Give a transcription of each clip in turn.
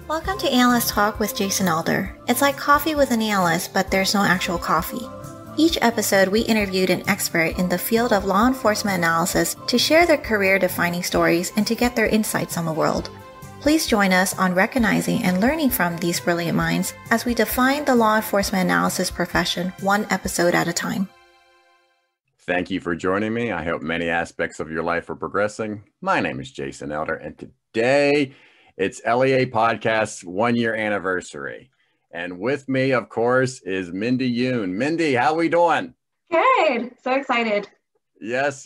Welcome to Analyst Talk with Jason Elder. It's like coffee with an analyst, but there's no actual coffee. Each episode, we interviewed an expert in the field of law enforcement analysis to share their career-defining stories and to get their insights on the world. Please join us on recognizing and learning from these brilliant minds as we define the law enforcement analysis profession one episode at a time. Thank you for joining me. I hope many aspects of your life are progressing. My name is Jason Elder, and today it's LEA'Spodcasts' 1-year anniversary. And with me, of course, is MIndy Yoon. MIndy, how we doing? Good. So excited. Yes.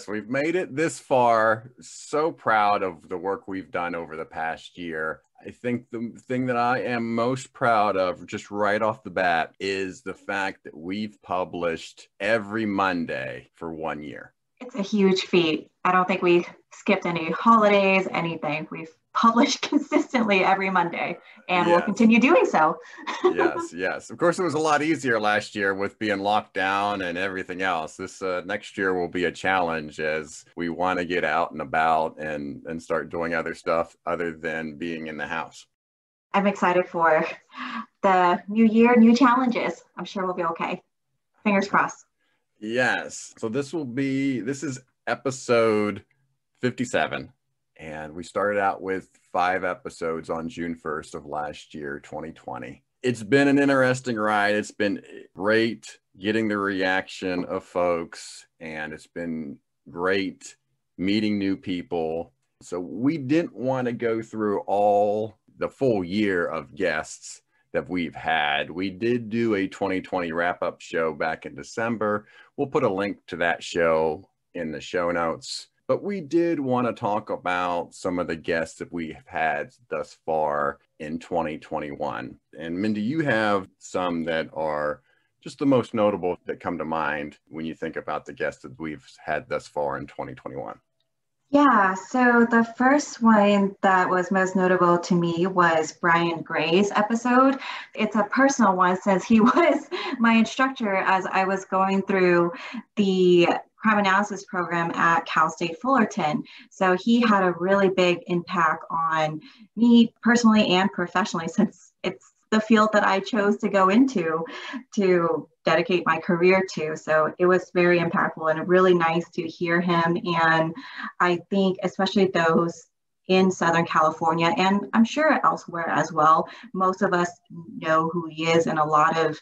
We've made it this far. So proud of the work we've done over the past year. I think the thing that I am most proud of, just right off the bat, is the fact that we've published every Monday for 1 year. It's a huge feat. I don't think we skipped any holidays, anything. We've published consistently every Monday, and we'll continue doing so. Yes. Of course, it was a lot easier last year with being locked down and everything else. This next year will be a challenge as we want to get out and about and start doing other stuff other than being in the house. I'm excited for the new year, new challenges. I'm sure we'll be okay. Fingers crossed. Yes. So this is episode 57. And we started out with 5 episodes on June 1st of last year, 2020. It's been an interesting ride. It's been great getting the reaction of folks, and it's been great meeting new people. So we didn't want to go through all the full year of guests that we've had. We did do a 2020 wrap-up show back in December. We'll put a link to that show in the show notes. But we did want to talk about some of the guests that we have had thus far in 2021. And MIndy, you have some that are just the most notable that come to mind when you think about the guests that we've had thus far in 2021. Yeah, so the first one that was most notable to me was Brian Gray's episode. It's a personal one since he was my instructor as I was going through the crime analysis program at Cal State Fullerton. So he had a really big impact on me personally and professionally, since it's the field that I chose to go into to dedicate my career to. So it was very impactful and really nice to hear him. And I think especially those in Southern California, and I'm sure elsewhere as well, most of us know who he is, and a lot of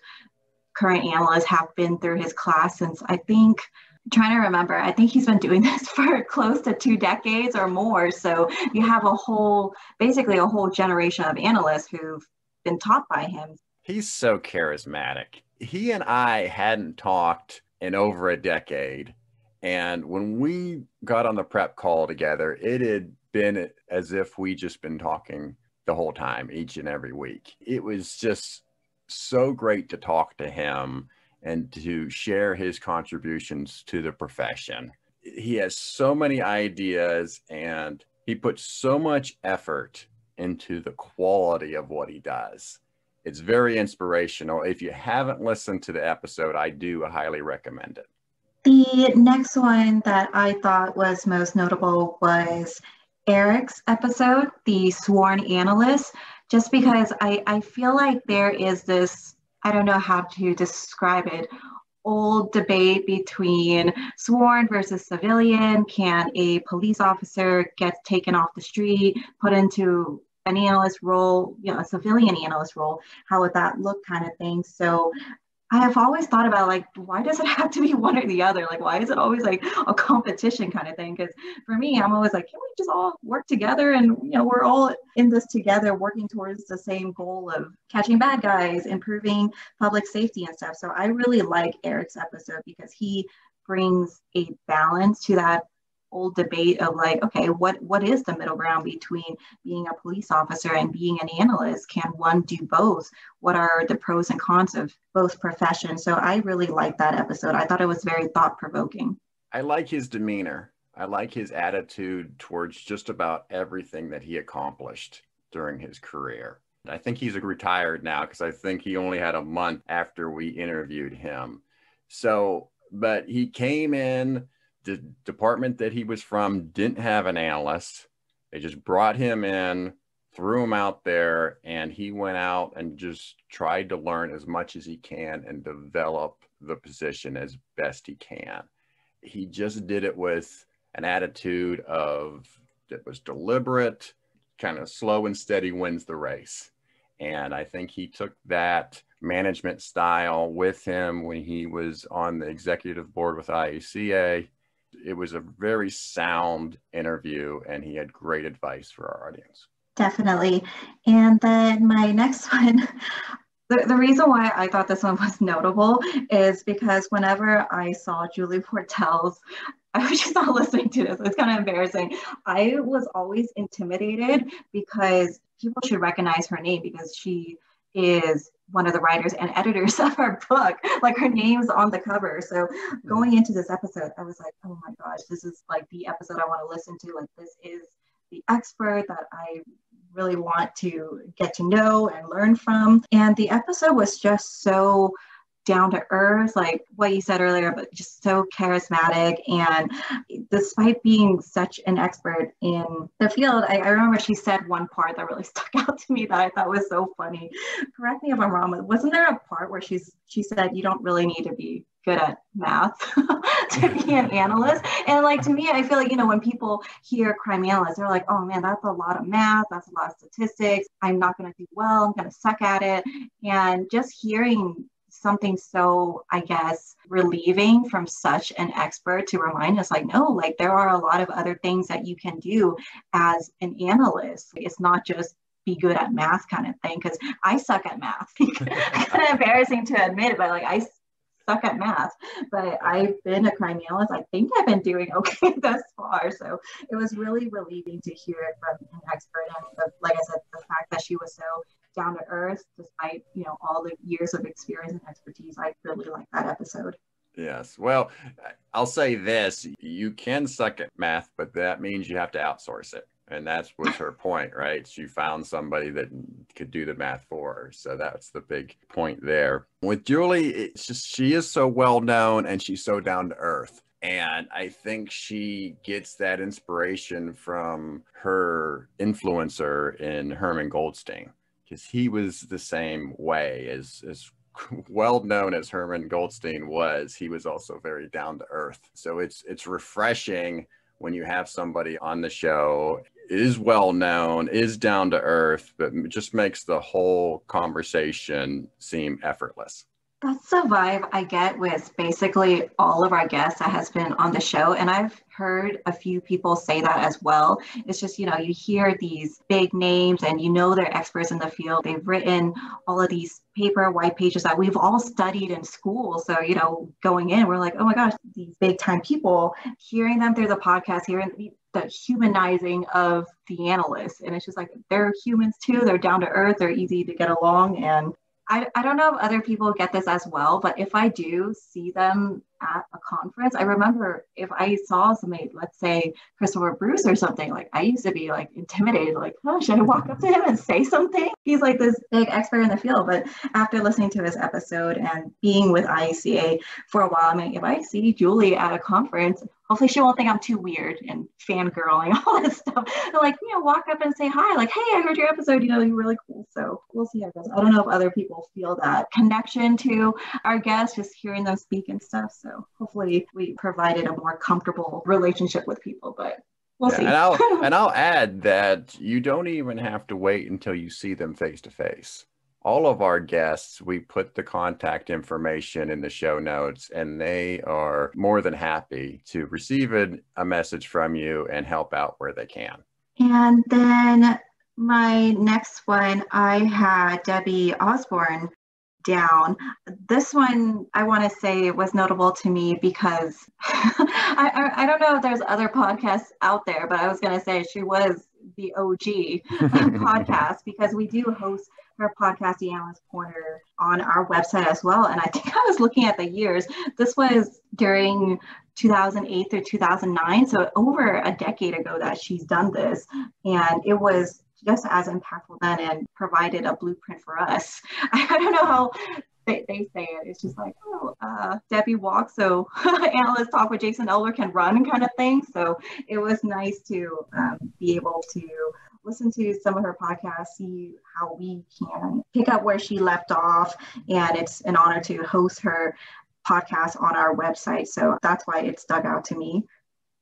current analysts have been through his class since I think he's been doing this for close to 2 decades or more. So you have basically a whole generation of analysts who've been taught by him. He's so charismatic. He and I hadn't talked in over a decade. And when we got on the prep call together, it had been as if we just been talking the whole time, each and every week. It was just so great to talk to him and to share his contributions to the profession. He has so many ideas, and he puts so much effort into the quality of what he does. It's very inspirational. If you haven't listened to the episode, I do highly recommend it. The next one that I thought was most notable was Eric's episode, the sworn analyst, just because I feel like there is this, I don't know how to describe it, old debate between sworn versus civilian. Can a police officer get taken off the street, put into an analyst role, a civilian analyst role? How would that look, kind of thing? So I have always thought about, like, why does it have to be one or the other? Like, why is it always like a competition kind of thing? Because for me, I'm always like, can we just all work together? And, we're all in this together, working towards the same goal of catching bad guys, improving public safety and stuff. So I really like Eric's episode because he brings a balance to that old debate of, like, okay, what is the middle ground between being a police officer and being an analyst? Can one do both? What are the pros and cons of both professions? So I really liked that episode. I thought it was very thought-provoking. I like his demeanor. I like his attitude towards just about everything that he accomplished during his career. I think he's retired now because I think he only had a month after we interviewed him. So but he came in, the department that he was from didn't have an analyst. They just brought him in, threw him out there, and he went out and just tried to learn as much as he can and develop the position as best he can. He just did it with an attitude of, it was deliberate, kind of slow and steady wins the race. And I think he took that management style with him when he was on the executive board with IACA. It was a very sound interview, and he had great advice for our audience. Definitely. And then my next one, the reason why I thought this one was notable is because whenever I saw Julie Portel's, I was just not listening to this. It's kind of embarrassing. I was always intimidated because people should recognize her name because she is one of the writers and editors of our book. Like, her name's on the cover. So going into this episode, I was like, oh my gosh, this is like the episode I want to listen to. Like, this is the expert that I really want to get to know and learn from. And the episode was just so down to earth, like what you said earlier, but just so charismatic. And despite being such an expert in the field, I remember she said one part that really stuck out to me that I thought was so funny. Correct me if I'm wrong, but wasn't there a part where she said you don't really need to be good at math to be an analyst? And like, to me, I feel like, when people hear crime analyst, they're like, oh man, that's a lot of math, that's a lot of statistics, I'm not going to do well, I'm going to suck at it. And just hearing something so, I guess, relieving from such an expert to remind us, like, no, like, there are a lot of other things that you can do as an analyst. It's not just be good at math kind of thing, because I suck at math. Kind of embarrassing to admit it, but like, I suck at math, but I've been a crime analyst. I think I've been doing okay thus far. So it was really relieving to hear it from an expert. And like I said, the fact that she was so down to earth, despite, all the years of experience and expertise, I really liked that episode. Yes. Well, I'll say this, you can suck at math, but that means you have to outsource it. And that was her point, right? She found somebody that could do the math for her. So that's the big point there. With Julie, it's just, she is so well known and she's so down to earth. And I think she gets that inspiration from her influencer in Herman Goldstein, because he was the same way. As well known as Herman Goldstein was, he was also very down to earth. So it's refreshing when you have somebody on the show, is well known, is down to earth, but just makes the whole conversation seem effortless. That's the vibe I get with basically all of our guests that has been on the show. And I've heard a few people say that as well. It's just, you hear these big names and they're experts in the field. They've written all of these white pages that we've all studied in school. So, going in, we're like, oh my gosh, these big time people, hearing them through the podcast, hearing the humanizing of the analysts. And it's just like, they're humans too. They're down to earth. They're easy to get along. And I don't know if other people get this as well, but if I do see them at a conference, I remember if I saw somebody, let's say Christopher Bruce or something, like, I used to be like intimidated, like, oh, should I walk up to him and say something? He's like this big expert in the field. But after listening to his episode and being with IACA for a while, if I see Julie at a conference, hopefully she won't think I'm too weird and fangirling, all this stuff. And like, walk up and say hi, like, hey, I heard your episode, you're really cool. So we'll see how it goes. I don't know if other people feel that connection to our guests, just hearing them speak and stuff. So hopefully we provided a more comfortable relationship with people, but we'll see. And I'll add that you don't even have to wait until you see them face to face. All of our guests, we put the contact information in the show notes, and they are more than happy to receive a message from you and help out where they can. And then my next one, I had Debbie Osborne down. This one, I want to say, was notable to me because I don't know if there's other podcasts out there, but I was going to say she was the OG podcast, because we do host her podcast, The Analyst Corner, on our website as well. And I think I was looking at the years. This was during 2008 through 2009. So over a decade ago that she's done this. And it was just as impactful then and provided a blueprint for us. I don't know how they say it. It's just like, oh, Debbie walks, so Analyst Talk with Jason Elder can run kind of thing. So it was nice to be able to listen to some of her podcasts, see how we can pick up where she left off. And it's an honor to host her podcast on our website. So that's why it stuck out to me.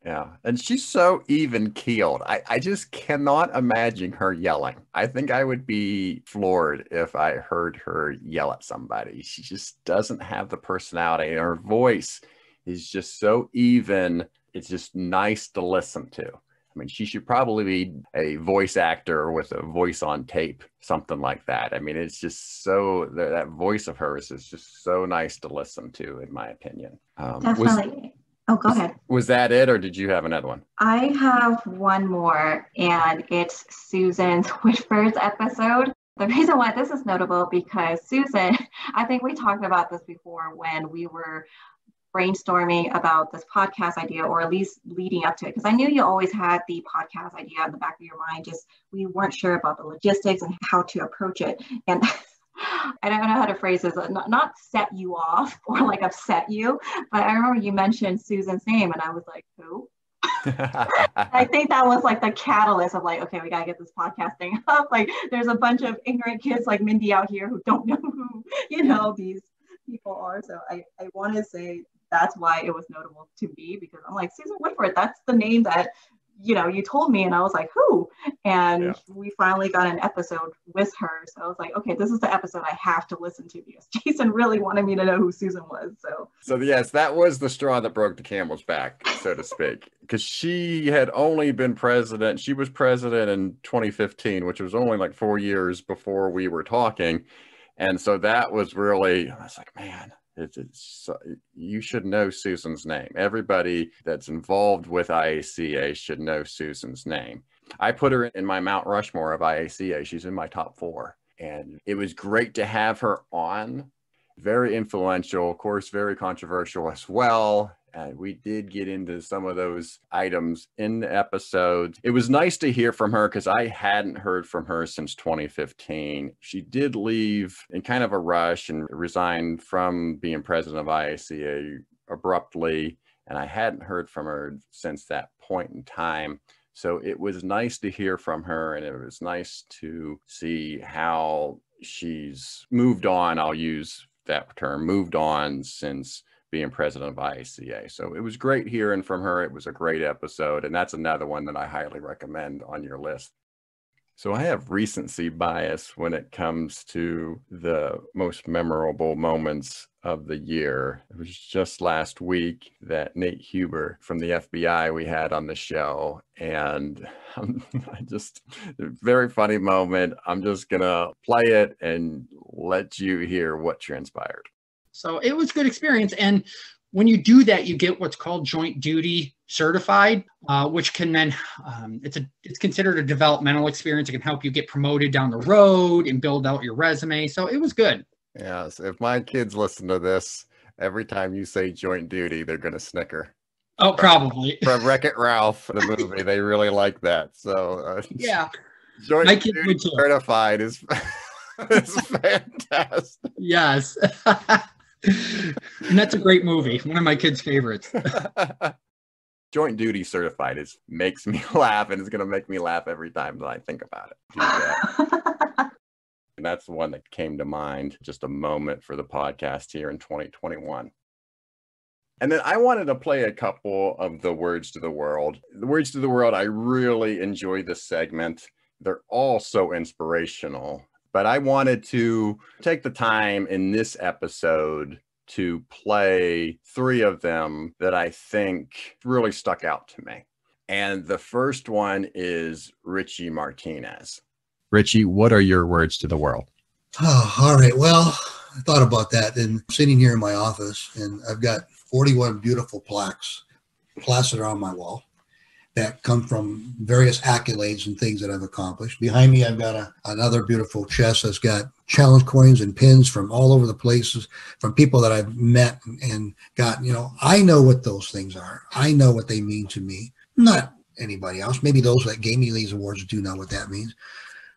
Yeah. And she's so even keeled. I just cannot imagine her yelling. I think I would be floored if I heard her yell at somebody. She just doesn't have the personality. And her voice is just so even. It's just nice to listen to. I mean, she should probably be a voice actor with a voice on tape, something like that. I mean, it's just so, that voice of hers is just so nice to listen to, in my opinion. Definitely. Go ahead. Was that it, or did you have another one? I have one more, and it's Susan Whitford's episode. The reason why this is notable because Susan, I think we talked about this before when we were brainstorming about this podcast idea, or at least leading up to it, because I knew you always had the podcast idea in the back of your mind, just we weren't sure about the logistics and how to approach it. And I don't know how to phrase this, not set you off or like upset you, but I remember you mentioned Susan's name and I was like, who? I think that was like the catalyst of like, okay, we gotta get this podcast thing up. Like there's a bunch of ignorant kids like Mindy out here who don't know who, these people are. So I want to say that's why it was notable to me, because I'm like, Susan Whitford, that's the name that you told me, and I was like, who? And we finally got an episode with her. So I was like, okay, this is the episode I have to listen to because Jason really wanted me to know who Susan was. So yes, that was the straw that broke the camel's back, so to speak, because she had only been president. She was president in 2015, which was only like 4 years before we were talking. And so that was really, I was like, man, you should know Susan's name. Everybody that's involved with IACA should know Susan's name. I put her in my Mount Rushmore of IACA. She's in my top 4. And it was great to have her on. Very influential, of course, very controversial as well. And we did get into some of those items in the episode. It was nice to hear from her because I hadn't heard from her since 2015. She did leave in kind of a rush and resigned from being president of IACA abruptly. And I hadn't heard from her since that point in time. So it was nice to hear from her, and it was nice to see how she's moved on. I'll use that term, moved on since being president of IACA. So it was great hearing from her. It was a great episode. And that's another one that I highly recommend on your list. So I have recency bias when it comes to the most memorable moments of the year. It was just last week that Nate Huber from the FBI we had on the show. And very funny moment. I'm just going to play it and let you hear what transpired. So it was a good experience. And when you do that, you get what's called joint duty certified, which can then, it's considered a developmental experience. It can help you get promoted down the road and build out your resume. So it was good. Yes. If my kids listen to this, every time you say joint duty, they're going to snicker. Oh, probably. From Wreck-It Ralph, the movie, they really like that. So yeah, joint duty certified is fantastic. Yes. And that's a great movie. One of my kids' favorites. Joint duty certified makes me laugh, and it's going to make me laugh every time that I think about it. And that's the one that came to mind, just a moment for the podcast here in 2021. And then I wanted to play a couple of the Words to the World. The Words to the World, I really enjoy this segment. They're all so inspirational. But I wanted to take the time in this episode to play 3 of them that I think really stuck out to me. And the first one is Richie Martinez. Richie, what are your words to the world? Oh, all right. Well, I thought about that, and I'm sitting here in my office, and I've got 41 beautiful plaques plastered on my wall that come from various accolades and things that I've accomplished. Behind me, I've got another beautiful chest that's got challenge coins and pins from all over the places, from people that I've met and got, I know what those things are. I know what they mean to me. Not anybody else. Maybe those that gave me these awards do know what that means.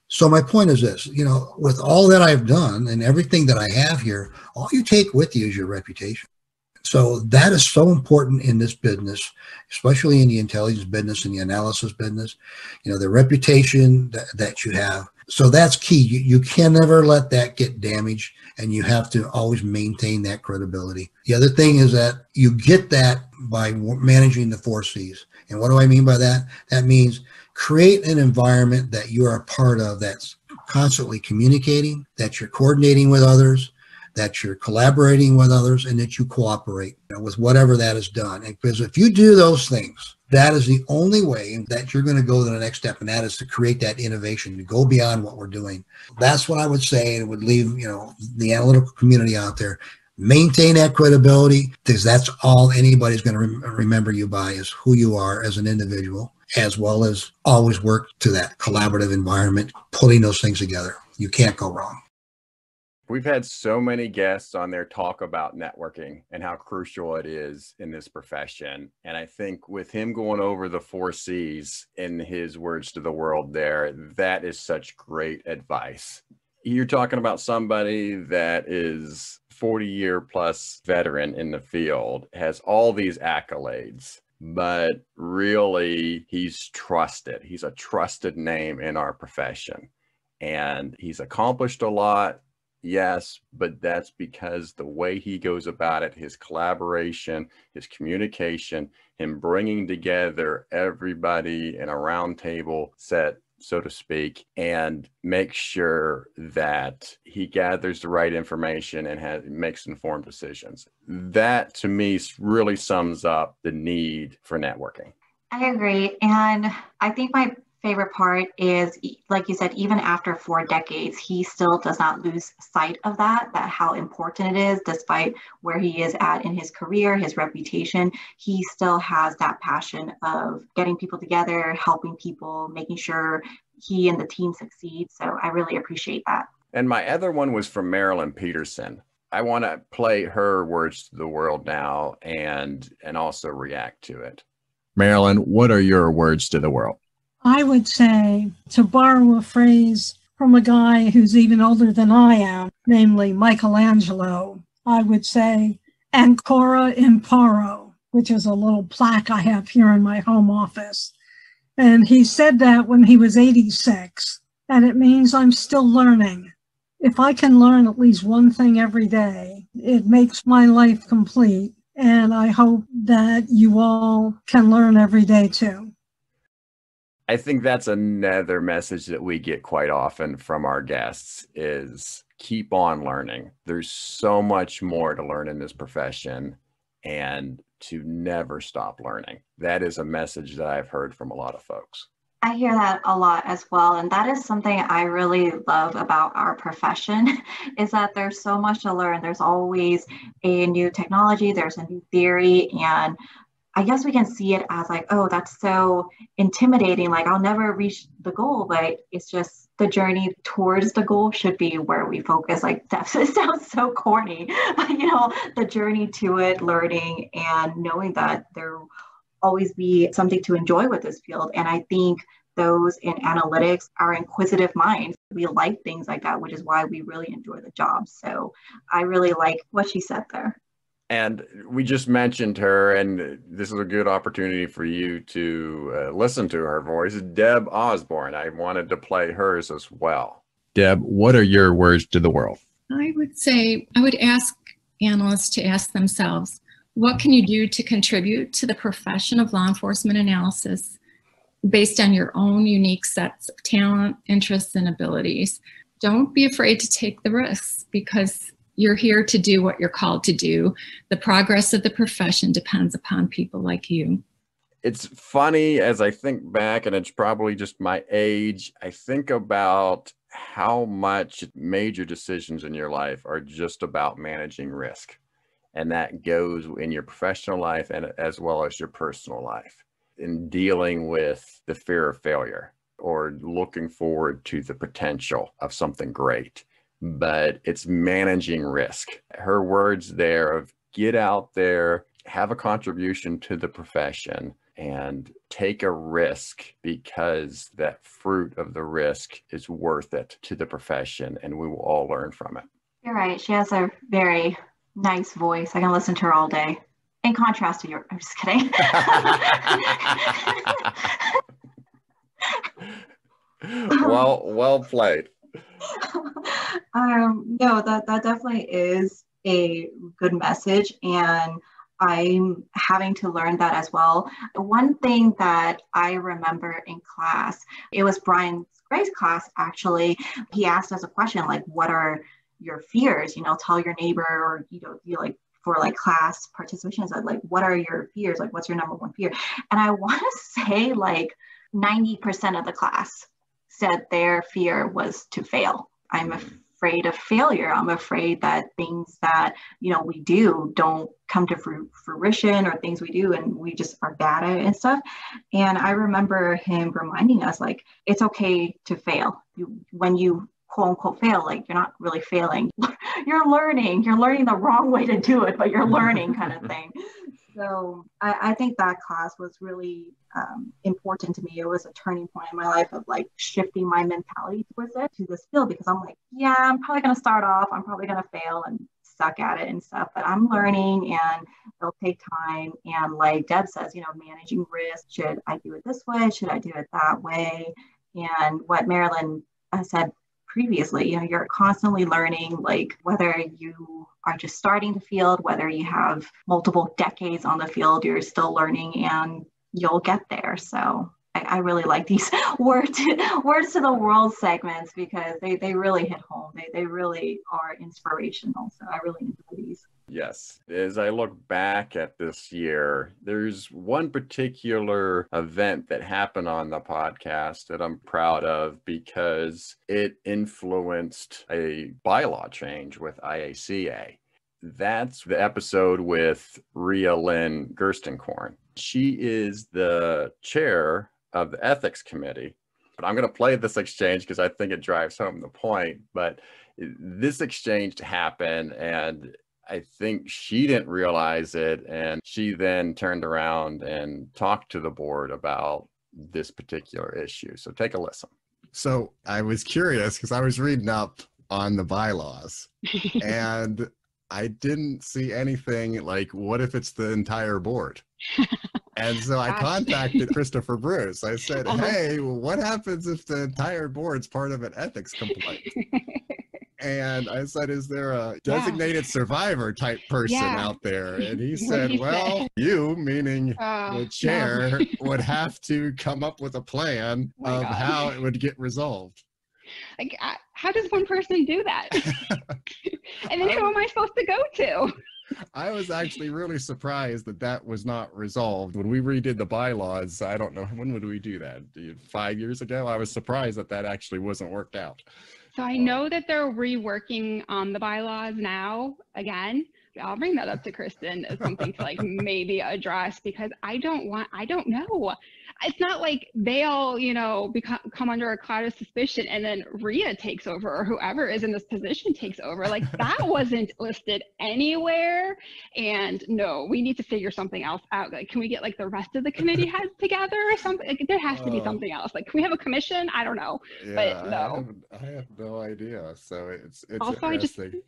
So my point is this, with all that I've done and everything that I have here, all you take with you is your reputation. So that is so important in this business, especially in the intelligence business and the analysis business, the reputation that you have. So that's key. You can never let that get damaged, and you have to always maintain that credibility. The other thing is that you get that by managing the 4 C's. And what do I mean by that? That means create an environment that you are a part of that's constantly communicating, that you're coordinating with others, that you're collaborating with others, and that you cooperate with whatever that is done. And because if you do those things, that is the only way that you're going to go to the next step, and that is to create that innovation, to go beyond what we're doing. That's what I would say, and would leave the analytical community out there. Maintain that credibility, because that's all anybody's going to remember you by, is who you are as an individual, as well as always work to that collaborative environment, putting those things together. You can't go wrong. We've had so many guests on there talk about networking and how crucial it is in this profession. And I think with him going over the 4 C's in his words to the world there, that is such great advice. You're talking about somebody that is 40-year plus veteran in the field, has all these accolades, but really he's trusted. He's a trusted name in our profession, and he's accomplished a lot. Yes, but that's because the way he goes about it, his collaboration, his communication, him bringing together everybody in a round table set, so to speak, and make sure that he gathers the right information and makes informed decisions. That, to me, really sums up the need for networking. I agree. And I think my favorite part is, like you said, even after 4 decades, he still does not lose sight of that how important it is, despite where he is at in his career, his reputation. He still has that passion of getting people together, helping people, making sure he and the team succeed. So I really appreciate that. And my other one was from Marilyn Peterson. I want to play her words to the world now and also react to it. Marilyn, what are your words to the world? I would say, to borrow a phrase from a guy who's even older than I am, namely Michelangelo, I would say, ancora imparo, which is a little plaque I have here in my home office. And he said that when he was 86, and it means I'm still learning. If I can learn at least one thing every day, it makes my life complete. And I hope that you all can learn every day too. I think that's another message that we get quite often from our guests is keep on learning. There's so much more to learn in this profession, and to never stop learning. That is a message that I've heard from a lot of folks. I hear that a lot as well. And that is something I really love about our profession is that there's so much to learn. There's always a new technology, there's a new theory, and I guess we can see it as like, oh, that's so intimidating. Like I'll never reach the goal, but it's just the journey towards the goal should be where we focus. Like that sounds so corny, but the journey to it, learning and knowing that there will always be something to enjoy with this field. And I think those in analytics are inquisitive minds. We like things like that, which is why we really enjoy the job. So I really like what she said there. And we just mentioned her, and this is a good opportunity for you to listen to her voice. Deb Osborne. I wanted to play hers as well. Deb, what are your words to the world? I would ask analysts to ask themselves, what can you do to contribute to the profession of law enforcement analysis based on your own unique sets of talent, interests, and abilities? Don't be afraid to take the risks, because you're here to do what you're called to do. The progress of the profession depends upon people like you. It's funny as I think back, and it's probably just my age, I think about how much major decisions in your life are just about managing risk. And that goes in your professional life and as well as your personal life, in dealing with the fear of failure or looking forward to the potential of something great. But it's managing risk. Her words there of get out there, have a contribution to the profession, and take a risk because that fruit of the risk is worth it to the profession, and we will all learn from it. You're right. She has a very nice voice. I can listen to her all day. In contrast to I'm just kidding. Well played. No, that definitely is a good message, and I'm having to learn that as well. One thing that I remember in class, it was Brian Gray's class actually. He asked us a question like, "What are your fears?" Tell your neighbor, or you like for like class participation, said like, "What are your fears? Like, what's your number one fear?" And I want to say like 90% of the class said their fear was to fail. I'm afraid of failure. I'm afraid that things that, we do don't come to fruition, or things we do and we just are bad at it and stuff. And I remember him reminding us, like, it's okay to fail. When you quote unquote fail, like, you're not really failing. You're learning the wrong way to do it, but you're learning kind of thing. So I think that class was really important to me. It was a turning point in my life of like shifting my mentality towards it, to this field, because I'm like, yeah, I'm probably going to start off, I'm probably going to fail and suck at it and stuff, but I'm learning and it'll take time. And like Deb says, managing risk, should I do it this way? Should I do it that way? And what Marilyn said previously, you're constantly learning, like whether you are just starting the field, whether you have multiple decades on the field, you're still learning and you'll get there. So I really like these words to the world segments, because they really hit home. They really are inspirational. So I really enjoy these. Yes. As I look back at this year, there's one particular event that happened on the podcast that I'm proud of, because it influenced a bylaw change with IACA. That's the episode with Rhea Lynn Gerstenkorn. She is the chair of the ethics committee. But I'm going to play this exchange because I think it drives home the point. But this exchange happened, and I think she didn't realize it. And she then turned around and talked to the board about this particular issue. So take a listen. So I was curious because I was reading up on the bylaws and I didn't see anything like, what if it's the entire board? And so I contacted Christopher Bruce. I said, hey, well, what happens if the entire board's part of an ethics complaint? And I said, is there a designated survivor type person out there? And he said, well, you, meaning the chair, would have to come up with a plan of how it would get resolved. Like, how does one person do that? And then who am I supposed to go to? I was actually really surprised that that was not resolved. When we redid the bylaws, I don't know, when would we do that? 5 years ago? I was surprised that that actually wasn't worked out. So I know that they're reworking on the bylaws now again. I'll bring that up to Kristen as something to like maybe address, because I don't know. It's not like they all, come under a cloud of suspicion and then Rhea takes over, or whoever is in this position takes over. Like, that wasn't listed anywhere. And no, we need to figure something else out. Like, can we get like the rest of the committee heads together or something? Like, there has to be something else. Like, can we have a commission? I don't know. Yeah, but no. I have no idea. So it's also, interesting.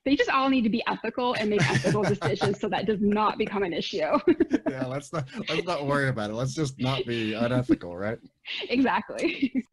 They just all need to be ethical and make ethical decisions so that does not become an issue. Yeah, let's not worry about it. Let's just not be unethical, right? Exactly.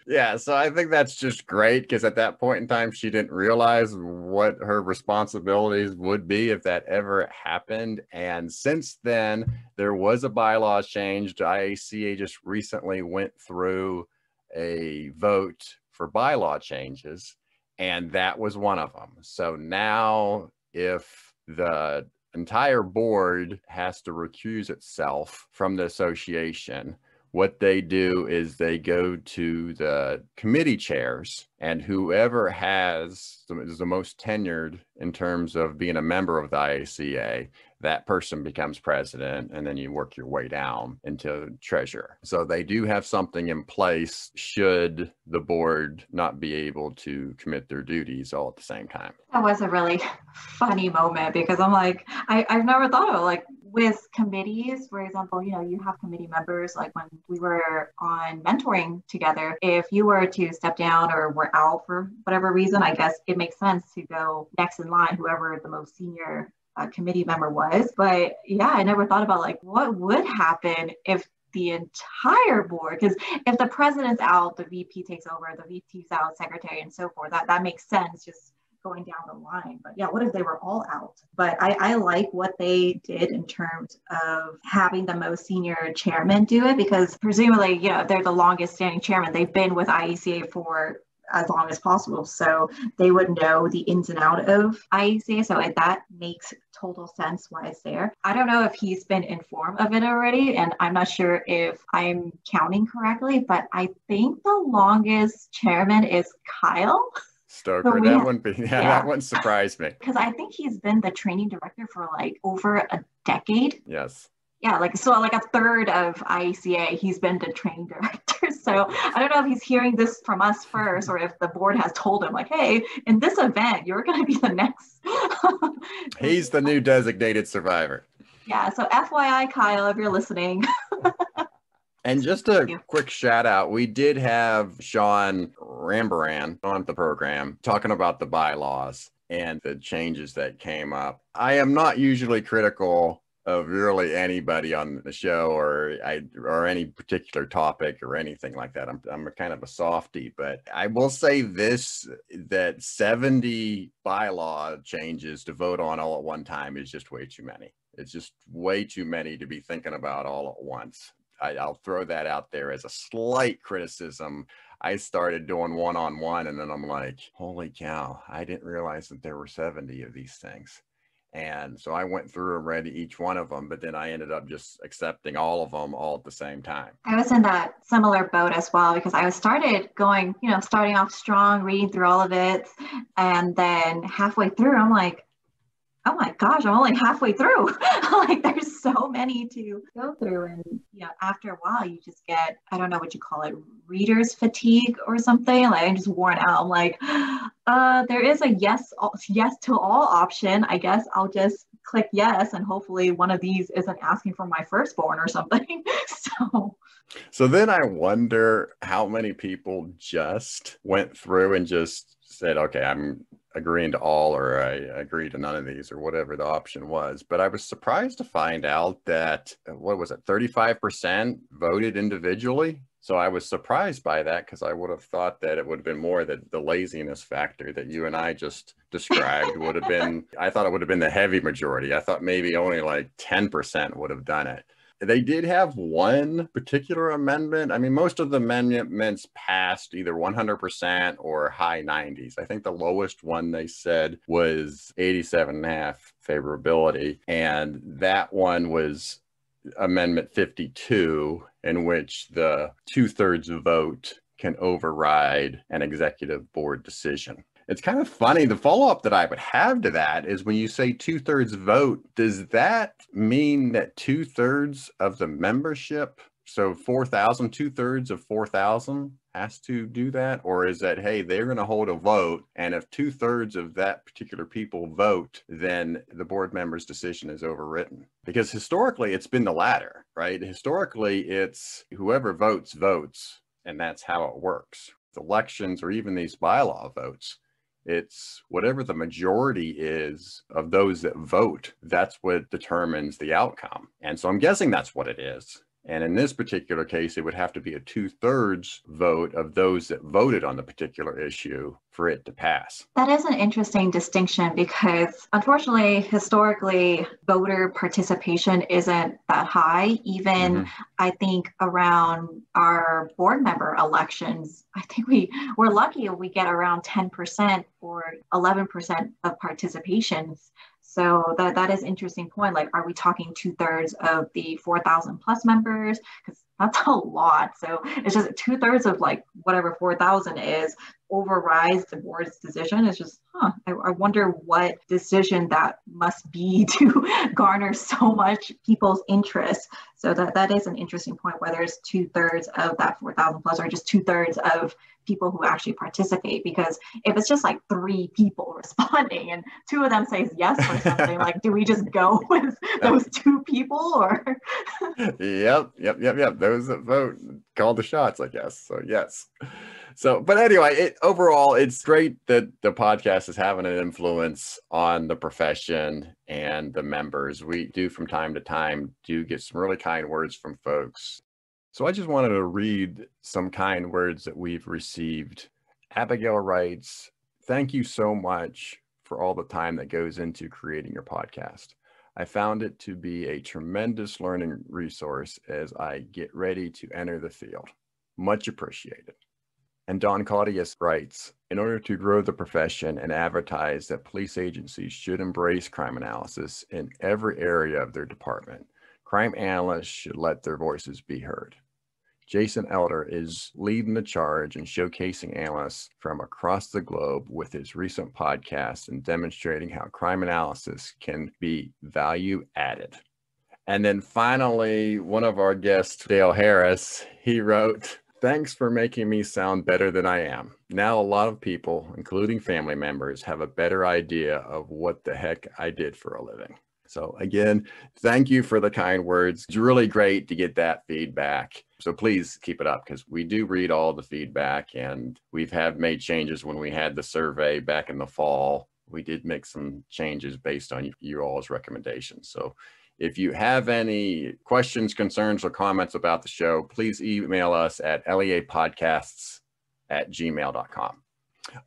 Yeah, so I think that's just great, because at that point in time, she didn't realize what her responsibilities would be if that ever happened. And since then, there was a bylaw change. IACA just recently went through a vote for bylaw changes, and that was one of them. So now if the entire board has to recuse itself from the association, what they do is they go to the committee chairs, and whoever is the most tenured in terms of being a member of the IACA, that person becomes president, and then you work your way down into treasurer. So they do have something in place should the board not be able to commit their duties all at the same time. That was a really funny moment, because I'm like, I've never thought of it. Like, with committees, for example, you have committee members, like when we were on mentoring together, if you were to step down or were out for whatever reason, I guess it makes sense to go next in line, whoever the most senior committee member was. But yeah, I never thought about like what would happen if the entire board, because if the president's out, the VP takes over, the VP's out, secretary, and so forth. That makes sense, just going down the line. But yeah, what if they were all out? But I like what they did in terms of having the most senior chairman do it, because presumably, they're the longest standing chairman. They've been with IACA for as long as possible, so they would know the ins and out of IACA. So that makes total sense why it's there. I don't know if he's been informed of it already, and I'm not sure if I'm counting correctly, but I think the longest chairman is Kyle Stoker. That one surprised me. Because I think he's been the training director for like over a decade. Yes. Yeah, like a third of IACA, he's been the training director. So I don't know if he's hearing this from us first, or if the board has told him like, hey, in this event, you're going to be the next. He's the new designated survivor. Yeah, so FYI, Kyle, if you're listening. And just a quick shout out, we did have Sean Rambaran on the program talking about the bylaws and the changes that came up. I am not usually critical of really anybody on the show or any particular topic or anything like that. I'm a kind of a softie, but I will say this, that 70 bylaw changes to vote on all at one time is just way too many. It's just way too many to be thinking about all at once. I'll throw that out there as a slight criticism. I started doing one-on-one and then I'm like, holy cow, I didn't realize that there were 70 of these things. And so I went through and read each one of them, but then I ended up just accepting all of them all at the same time. I was in that similar boat as well, because I starting off strong, reading through all of it. And then halfway through, I'm like, oh my gosh, I'm only halfway through. Like there's so many to go through. And after a while you just get, I don't know what you call it, reader's fatigue or something. Like I'm just worn out. I'm like, there is a yes to all option. I guess I'll just click yes, and hopefully one of these isn't asking for my firstborn or something. So then I wonder how many people just went through and just said, okay, I'm agreeing to all, or I agree to none of these, or whatever the option was. But I was surprised to find out that, 35% voted individually. So I was surprised by that, because I would have thought that it would have been more that the laziness factor that you and I just described would have been, I thought it would have been the heavy majority. I thought maybe only like 10% would have done it. They did have one particular amendment. I mean, most of the amendments passed either 100% or high 90s. I think the lowest one they said was 87.5 favorability. And that one was Amendment 52, in which the 2/3 vote can override an executive board decision. It's kind of funny. The follow-up that I would have to that is when you say 2/3 vote, does that mean that 2/3 of the membership, so 4,000, 2/3 of 4,000 has to do that? Or is that, hey, they're going to hold a vote, and if 2/3 of that particular people vote, then the board member's decision is overwritten? Because historically, it's been the latter, right? Historically, it's whoever votes, votes, and that's how it works. Elections or even these bylaw votes, it's whatever the majority is of those that vote, that's what determines the outcome. And so I'm guessing that's what it is. And in this particular case, it would have to be a 2/3 vote of those that voted on the particular issue for it to pass. That is an interesting distinction, because unfortunately, historically, voter participation isn't that high. Even I think around our board member elections, I think we're lucky if we get around 10% or 11% of participations. So that is an interesting point. Like, are we talking 2/3 of the 4,000 plus members? Because that's a lot. So it's just 2/3 of like whatever 4,000 is overrides the board's decision. It's just, I wonder what decision that must be to garner so much people's interest. So that is an interesting point, whether it's 2/3 of that 4,000 plus or just 2/3 of people who actually participate, because if it's just like 3 people responding and 2 of them says yes for something, like, do we just go with those 2 people or? Yep. Those that vote call the shots, I guess. So yes. So, but anyway, overall, it's great that the podcast is having an influence on the profession and the members. We do from time to time get some really kind words from folks. So I just wanted to read some kind words that we've received. Abigail writes, "Thank you so much for all the time that goes into creating your podcast. I found it to be a tremendous learning resource as I get ready to enter the field. Much appreciated." And Don Claudius writes, "In order to grow the profession and advertise that police agencies should embrace crime analysis in every area of their department, crime analysts should let their voices be heard. Jason Elder is leading the charge and showcasing analysts from across the globe with his recent podcast and demonstrating how crime analysis can be value added." And then finally, one of our guests, Dale Harris, he wrote, "Thanks for making me sound better than I am. Now a lot of people, including family members, have a better idea of what the heck I did for a living." So again, thank you for the kind words. It's really great to get that feedback. So please keep it up, because we do read all the feedback, and we've made changes when we had the survey back in the fall. We did make some changes based on you all's recommendations. So if you have any questions, concerns, or comments about the show, please email us at leapodcasts@gmail.com.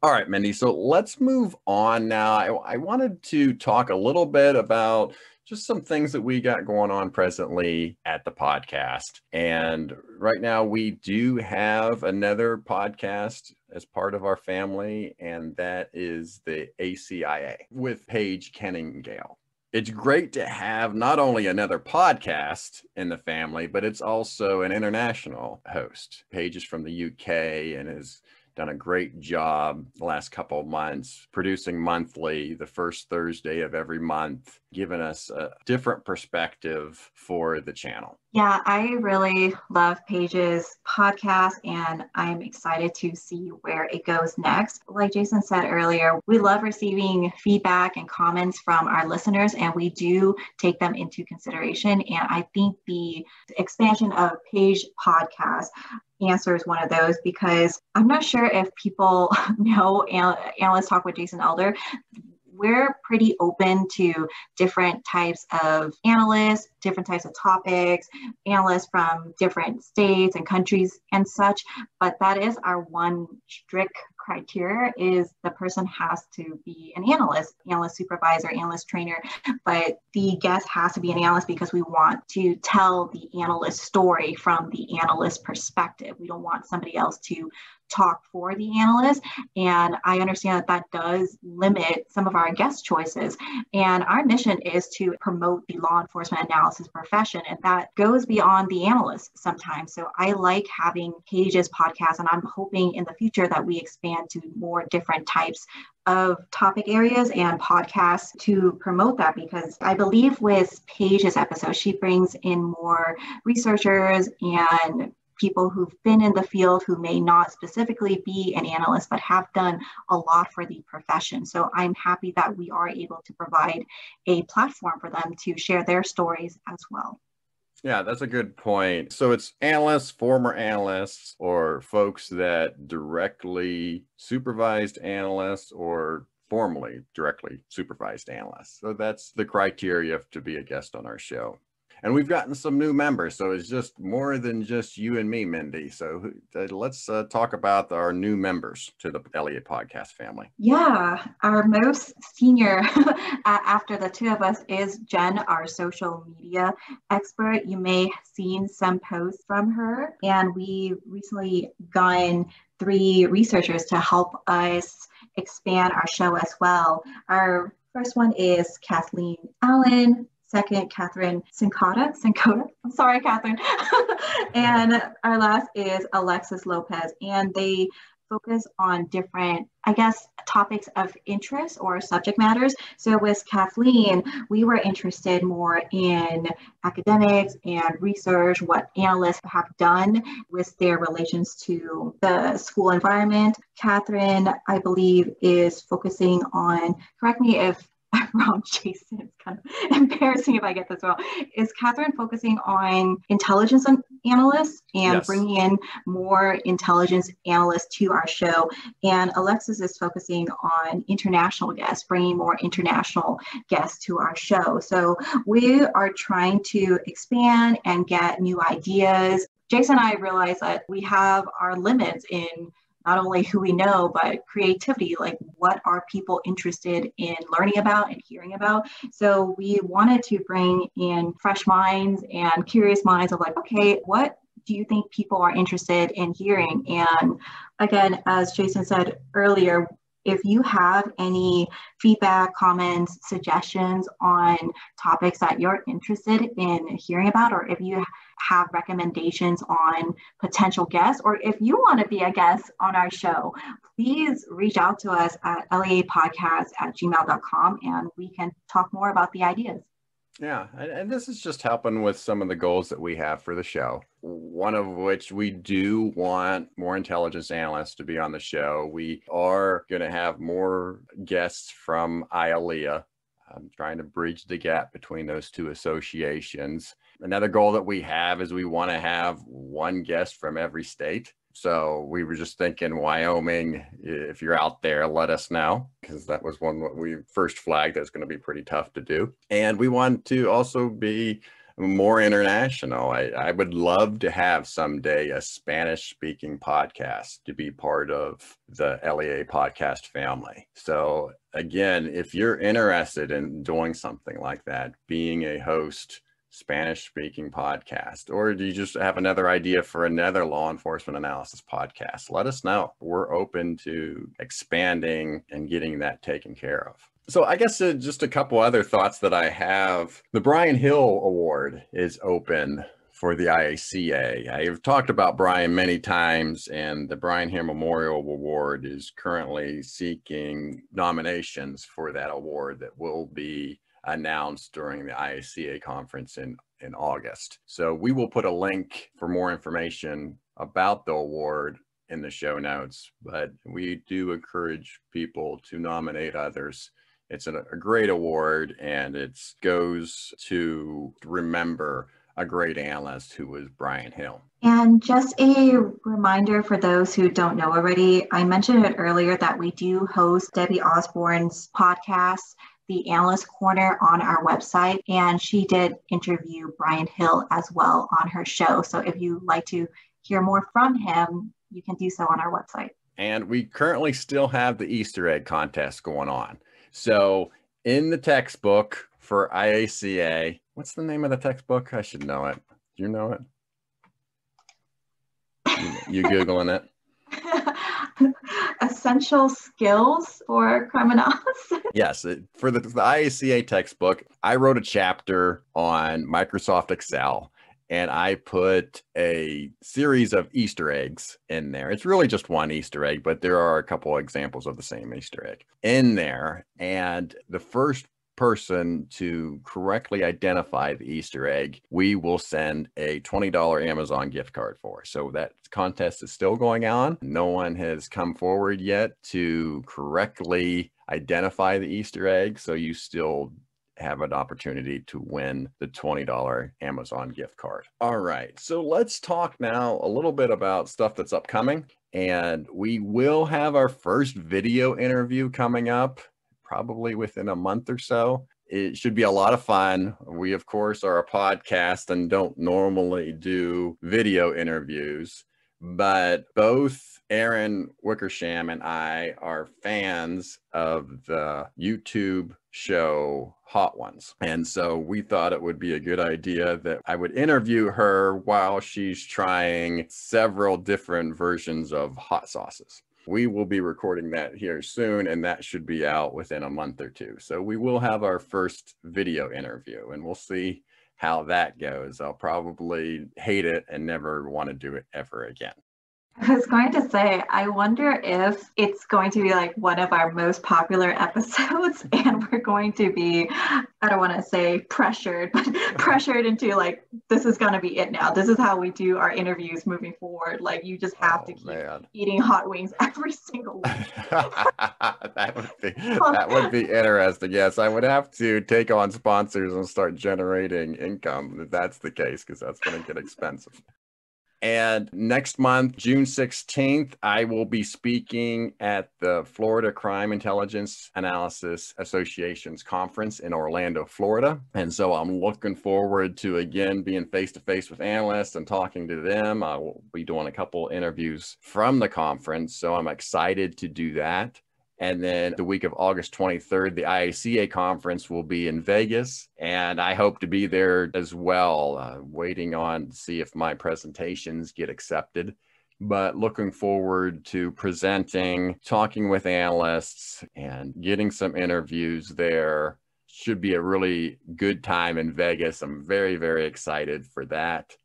All right, Mindy, so let's move on now. I wanted to talk a little bit about just some things that we got going on presently at the podcast. And right now we do have another podcast as part of our family, and that is the ACIA with Paige Kenning-Gale. It's great to have not only another podcast in the family, but it's also an international host. Paige is from the UK and has done a great job the last couple of months, producing monthly, the first Thursday of every month, giving us a different perspective for the channel. Yeah, I really love Paige's podcast, and I'm excited to see where it goes next. Like Jason said earlier, we love receiving feedback and comments from our listeners, and we do take them into consideration. And I think the expansion of Paige podcast answers one of those, because I'm not sure if people know Analyst Talk with Jason Elder. We're pretty open to different types of analysts, different types of topics, analysts from different states and countries and such. But that is our one strict criteria, is the person has to be an analyst supervisor, analyst trainer. But the guest has to be an analyst, because we want to tell the analyst story from the analyst perspective. We don't want somebody else to talk for the analyst. And I understand that that does limit some of our guest choices. And our mission is to promote the law enforcement analysis profession, and that goes beyond the analyst sometimes. So I like having Paige's podcast, and I'm hoping in the future that we expand to more different types of topic areas and podcasts to promote that, because I believe with Paige's episode, she brings in more researchers and people who've been in the field who may not specifically be an analyst, but have done a lot for the profession. So I'm happy that we are able to provide a platform for them to share their stories as well. Yeah, that's a good point. So it's analysts, former analysts, or folks that directly supervised analysts or formerly directly supervised analysts. So that's the criteria to be a guest on our show. And we've gotten some new members, so it's just more than just you and me, Mindy. So let's talk about our new members to the LEA podcast family. Yeah, our most senior after the 2 of us is Jen, our social media expert. You may have seen some posts from her, and we recently gotten 3 researchers to help us expand our show as well. Our first one is Kathleen Allen. Second, Catherine Sincota. I'm sorry, Catherine. And our last is Alexis Lopez. And they focus on different, I guess, topics of interest or subject matters. So with Kathleen, we were interested more in academics and research, what analysts have done with their relations to the school environment. Catherine, I believe, is focusing on, correct me if I'm wrong, Jason, it's kind of embarrassing if I get this wrong. Is Catherine focusing on intelligence analysts and Yes. bringing in more intelligence analysts to our show? And Alexis is focusing on international guests, bringing more international guests to our show. So we are trying to expand and get new ideas. Jason and I realize that we have our limits in not only who we know, but creativity, like what are people interested in learning about and hearing about. So we wanted to bring in fresh minds and curious minds of like, okay, what do you think people are interested in hearing? And again, as Jason said earlier, if you have any feedback, comments, suggestions on topics that you're interested in hearing about, or if you have recommendations on potential guests, or if you want to be a guest on our show, please reach out to us at leapodcasts@gmail.com and we can talk more about the ideas. Yeah, and this is just helping with some of the goals that we have for the show. One of which we do want more intelligence analysts to be on the show. We are going to have more guests from IALEIA. I'm trying to bridge the gap between those two associations. Another goal that we have is we want to have one guest from every state. So we were just thinking Wyoming, if you're out there, let us know, because that was one that we first flagged that's going to be pretty tough to do. And we want to also be more international. I would love to have someday a Spanish speaking podcast to be part of the LEA podcast family. So again, if you're interested in doing something like that, being a host, Spanish speaking podcast, or do you just have another idea for another law enforcement analysis podcast, let us know. We're open to expanding and getting that taken care of. So I guess just a couple other thoughts that I have. The Brian Hill Award is open for the IACA. I've talked about Brian many times, and the Brian Hill Memorial Award is currently seeking nominations for that award that will be announced during the IACA conference in August. So we will put a link for more information about the award in the show notes, but we do encourage people to nominate others. It's a great award, and it goes to remember a great analyst who was Brian Hill. And just a reminder for those who don't know already, I mentioned it earlier that we do host Debbie Osborne's podcast, The Analyst Corner, on our website, and she did interview Brian Hill as well on her show. So if you'd like to hear more from him, you can do so on our website. And we currently still have the Easter egg contest going on. So in the textbook for IACA, what's the name of the textbook? I should know it. Do you know it? You Googling it? Essential skills for criminals. Yes, for the IACA textbook, I wrote a chapter on Microsoft Excel, and I put a series of Easter eggs in there. It's really just one Easter egg, but there are a couple examples of the same Easter egg in there. And the first person to correctly identify the Easter egg, we will send a $20 Amazon gift card for. So that contest is still going on. No one has come forward yet to correctly identify the Easter egg. So you still have an opportunity to win the $20 Amazon gift card. All right, so let's talk now a little bit about stuff that's upcoming. And we will have our first video interview coming up probably within a month or so. It should be a lot of fun. We, of course, are a podcast and don't normally do video interviews, but both Aaron Wickersham and I are fans of the YouTube show Hot Ones. And so we thought it would be a good idea that I would interview her while she's trying several different versions of hot sauces. We will be recording that here soon, and that should be out within a month or two. So we will have our first video interview, and we'll see how that goes. I'll probably hate it and never want to do it ever again. I was going to say, I wonder if it's going to be like one of our most popular episodes, and we're going to be, I don't want to say pressured, but pressured into like, this is going to be it now. This is how we do our interviews moving forward. Like, you just have to keep eating hot wings every single week. that would be interesting. Yes, I would have to take on sponsors and start generating income if that's the case, because that's going to get expensive. And next month, June 16th, I will be speaking at the Florida Crime Intelligence Analysis Association's conference in Orlando, Florida. And so I'm looking forward to, again, being face-to-face with analysts and talking to them. I will be doing a couple interviews from the conference, so I'm excited to do that. And then the week of August 23rd, the IACA conference will be in Vegas, and I hope to be there as well, waiting on to see if my presentations get accepted. But looking forward to presenting, talking with analysts, and getting some interviews there. Should be a really good time in Vegas. I'm very, very excited for that.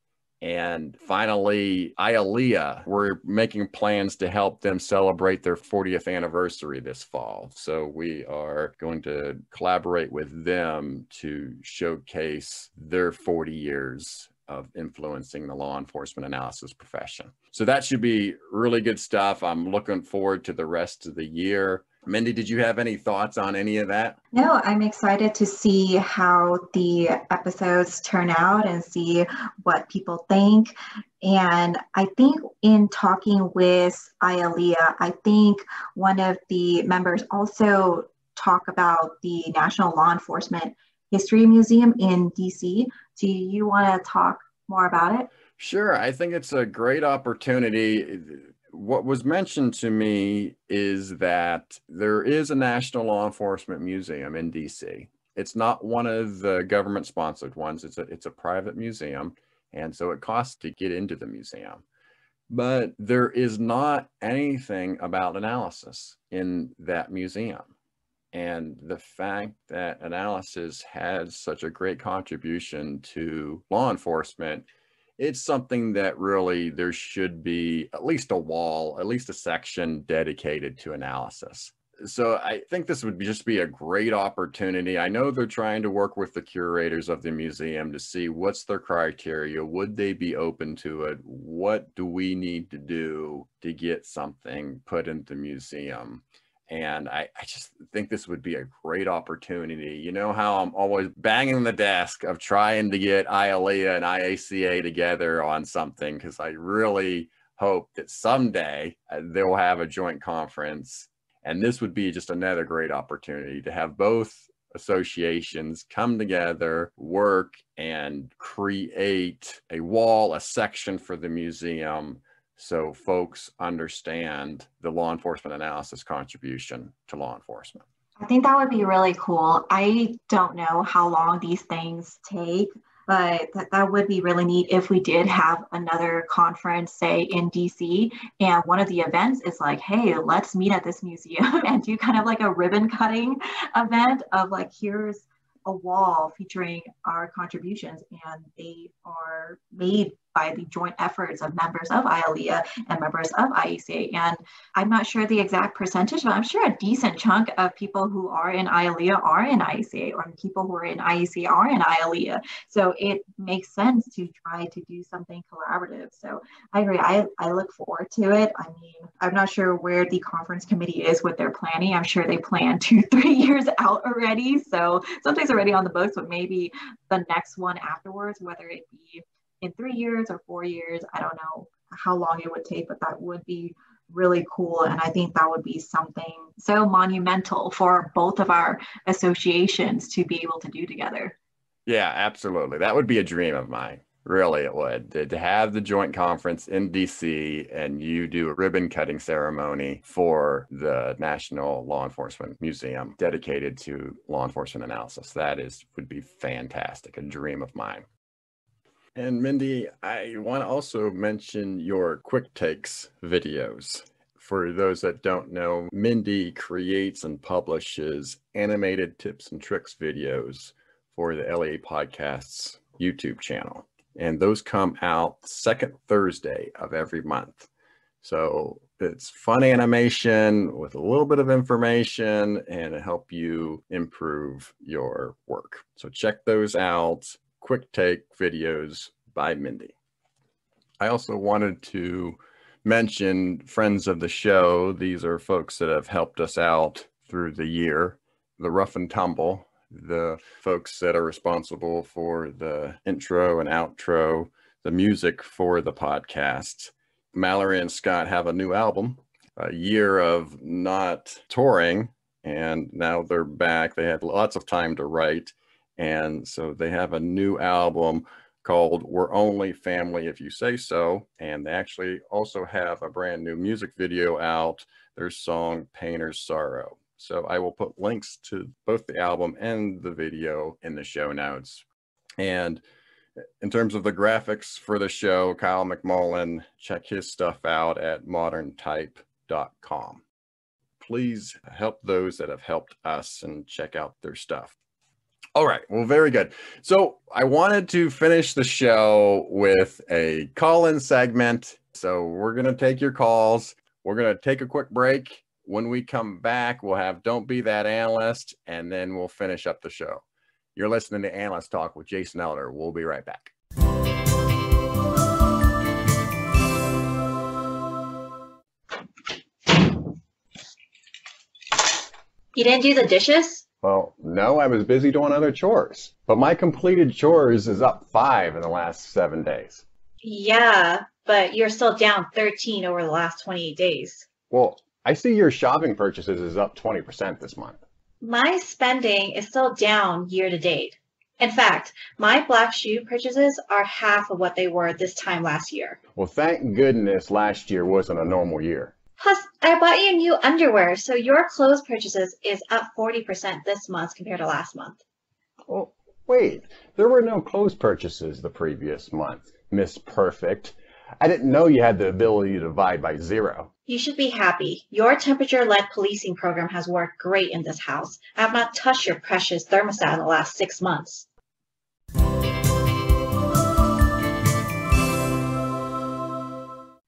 And finally, IALEIA, we're making plans to help them celebrate their 40th anniversary this fall. So we are going to collaborate with them to showcase their 40 years of influencing the law enforcement analysis profession. So that should be really good stuff. I'm looking forward to the rest of the year. Mindy, did you have any thoughts on any of that? No, I'm excited to see how the episodes turn out and see what people think. And I think in talking with IALEIA, I think one of the members also talk about the National Law Enforcement History Museum in DC. Do you want to talk more about it? Sure. I think it's a great opportunity. What was mentioned to me is that there is a National Law Enforcement Museum in DC. It's not one of the government-sponsored ones. It's a private museum, and so it costs to get into the museum. But there is not anything about analysis in that museum. And the fact that analysis has such a great contribution to law enforcement, it's something that really there should be at least a wall, at least a section dedicated to analysis. So I think this would just be a great opportunity. I know they're trying to work with the curators of the museum to see what's their criteria. Would they be open to it? What do we need to do to get something put into the museum? And I just think this would be a great opportunity. You know how I'm always banging the desk of trying to get IALEIA and IACA together on something, because I really hope that someday they'll have a joint conference. And this would be just another great opportunity to have both associations come together, work, and create a wall, a section for the museum, so folks understand the law enforcement analysis contribution to law enforcement. I think that would be really cool. I don't know how long these things take, but that would be really neat if we did have another conference, say in DC, and one of the events is like, hey, let's meet at this museum and do kind of like a ribbon cutting event of like, here's a wall featuring our contributions, and they are made by the joint efforts of members of IALEIA and members of IACA. And I'm not sure the exact percentage, but I'm sure a decent chunk of people who are in IALEIA are in IACA, or people who are in IACA are in IALEIA. So it makes sense to try to do something collaborative. So I agree. I look forward to it. I mean, I'm not sure where the conference committee is with their planning. I'm sure they plan 2-3 years out already. So something's already on the books, but maybe the next one afterwards, whether it be in 3 years or 4 years, I don't know how long it would take, but that would be really cool. And I think that would be something so monumental for both of our associations to be able to do together. Yeah, absolutely. That would be a dream of mine. Really, it would. To have the joint conference in DC and you do a ribbon cutting ceremony for the National Law Enforcement Museum dedicated to law enforcement analysis. That would be fantastic. A dream of mine. And Mindy, I want to also mention your quick takes videos. For those that don't know, Mindy creates and publishes animated tips and tricks videos for the LEA'Spodcasts YouTube channel. And those come out the second Thursday of every month. So it's fun animation with a little bit of information and it help you improve your work. So check those out. Quick take videos by MIndy. I also wanted to mention friends of the show. These are folks that have helped us out through the year. The Rough and Tumble, the folks that are responsible for the intro and outro, the music for the podcast. Mallory and Scott have a new album, a year of not touring, and now they're back. They had lots of time to write, and so they have a new album called We're Only Family If You Say So, and they actually also have a brand new music video out, their song Painter's Sorrow. So I will put links to both the album and the video in the show notes. And in terms of the graphics for the show, Kyle McMullen, check his stuff out at moderntype.com. Please help those that have helped us and check out their stuff. All right, well, very good. So I wanted to finish the show with a call-in segment. So we're going to take your calls. We're going to take a quick break. When we come back, we'll have Don't Be That Analyst, and then we'll finish up the show. You're listening to Analyst Talk with Jason Elder. We'll be right back. You didn't do the dishes? Well, no, I was busy doing other chores. But my completed chores is up 5 in the last 7 days. Yeah, but you're still down 13 over the last 28 days. Well, I see your shopping purchases is up 20% this month. My spending is still down year to date. In fact, my black shoe purchases are half of what they were this time last year. Well, thank goodness last year wasn't a normal year. Plus, I bought you new underwear, so your clothes purchases is up 40% this month compared to last month. Well, wait, there were no clothes purchases the previous month, Miss Perfect. I didn't know you had the ability to divide by 0. You should be happy. Your temperature-led policing program has worked great in this house. I have not touched your precious thermostat in the last 6 months.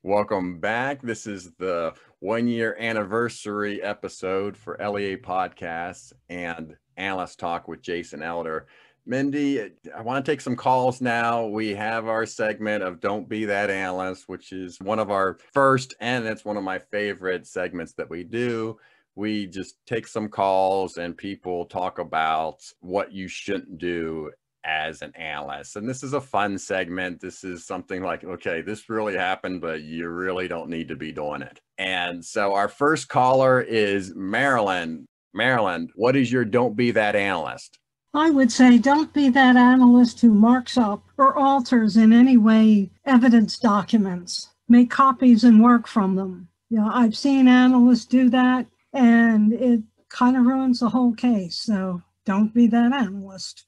Welcome back. This is the 1-year anniversary episode for LEA'Spodcasts and Analyst Talk with Jason Elder. MIndy, I want to take some calls now. We have our segment of Don't Be That Analyst, which is one of our first, and it's one of my favorite segments that we do. We just take some calls and people talk about what you shouldn't do as an analyst. And this is a fun segment. This is something like, okay, this really happened, but you really don't need to be doing it. And so our first caller is Marilyn. Marilyn, what is your Don't Be That Analyst? I would say don't be that analyst who marks up or alters in any way evidence documents. Make copies and work from them. You know, I've seen analysts do that, and it kind of ruins the whole case. So don't be that analyst.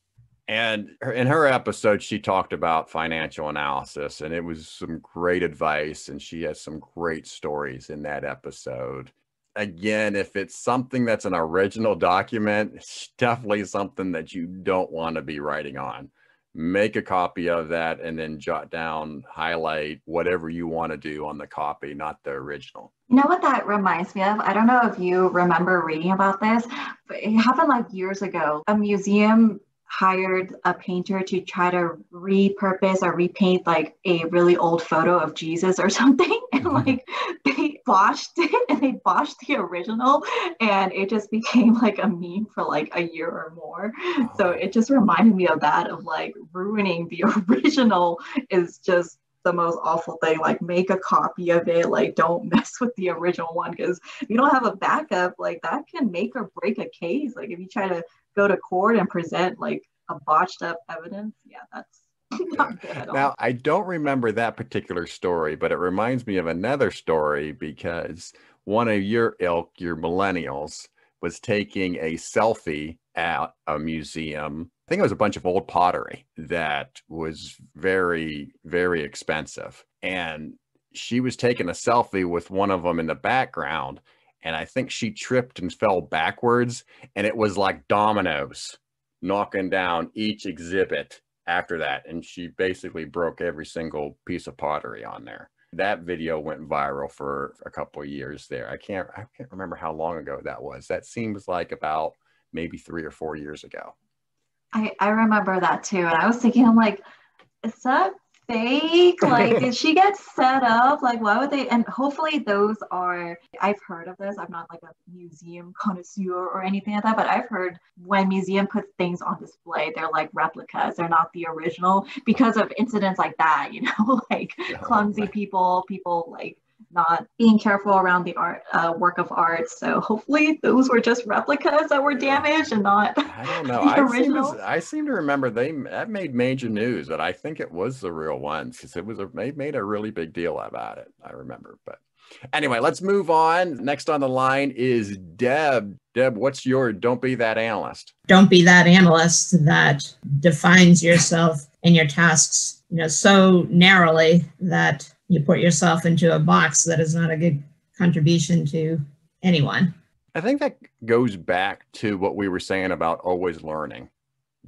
And in her episode, she talked about financial analysis, and it was some great advice, and she has some great stories in that episode. Again, if it's something that's an original document, it's definitely something that you don't want to be writing on. Make a copy of that and then jot down, highlight whatever you want to do on the copy, not the original. You know what that reminds me of? I don't know if you remember reading about this, but it happened like years ago. A museum hired a painter to try to repurpose or repaint like a really old photo of Jesus or something. And like they botched it and they botched the original, and it just became like a meme for like a year or more. So it just reminded me of that, of like ruining the original is just the most awful thing. Like make a copy of it, like don't mess with the original one, because if you don't have a backup, like that can make or break a case. Like if you try to go to court and present like a botched up evidence, yeah, that's not good at all. Now, I don't remember that particular story, but it reminds me of another story because one of your ilk, your millennials, was taking a selfie at a museum. I think it was a bunch of old pottery that was very, very expensive. And she was taking a selfie with one of them in the background. And I think she tripped and fell backwards. And it was like dominoes knocking down each exhibit after that. And she basically broke every single piece of pottery on there. That video went viral for a couple of years there. I can't remember how long ago that was. That seems like about maybe 3 or 4 years ago. I remember that too. And I was thinking, I'm like, is that fake? Like, did she get set up? Like, why would they? And hopefully those are, I've heard of this. I'm not like a museum connoisseur or anything like that, but I've heard when museum puts things on display, they're like replicas. They're not the original because of incidents like that, like clumsy people like not being careful around the art, work of art. So hopefully those were just replicas that were damaged and not I don't know. the original. I seem to remember that made major news, but I think it was the real ones because they made a really big deal about it. I remember. But anyway, let's move on. Next on the line is Deb. Deb, what's your Don't Be That Analyst? Don't be that analyst that defines yourself and your tasks, so narrowly that you put yourself into a box that is not a good contribution to anyone. I think that goes back to what we were saying about always learning.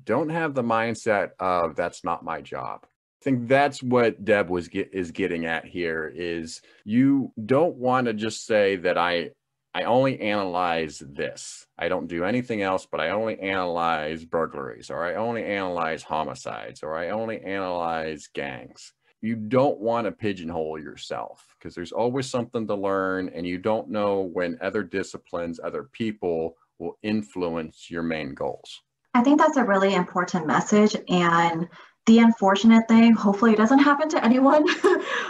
Don't have the mindset of that's not my job. I think that's what Deb is getting at here is you don't want to just say that I only analyze this. I don't do anything else, but I only analyze burglaries, or I only analyze homicides, or I only analyze gangs. You don't want to pigeonhole yourself because there's always something to learn, and you don't know when other disciplines, other people will influence your main goals. I think that's a really important message. And the unfortunate thing, hopefully it doesn't happen to anyone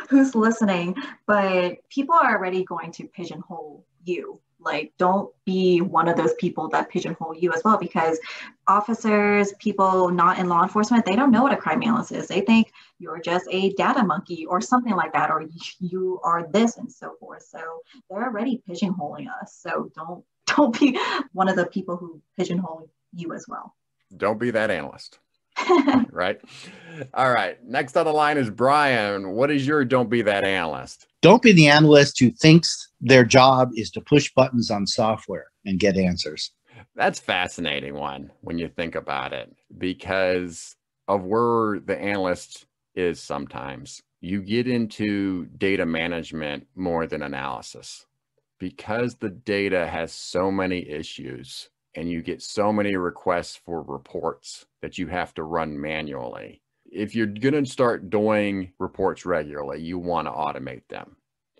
who's listening, but people are already going to pigeonhole you. Like, don't be one of those people that pigeonhole you as well, because officers, people not in law enforcement, they don't know what a crime analyst is. They think you're just a data monkey or something like that, or you are this and so forth. So they're already pigeonholing us. So don't be one of the people who pigeonhole you as well. Don't be that analyst. Right. All right. Next on the line is Brian. What is your Don't Be That Analyst? Don't be the analyst who thinks their job is to push buttons on software and get answers. That's a fascinating one when you think about it, because of where the analyst is sometimes. You get into data management more than analysis because the data has so many issues and you get so many requests for reports that you have to run manually. If you're going to start doing reports regularly, you want to automate them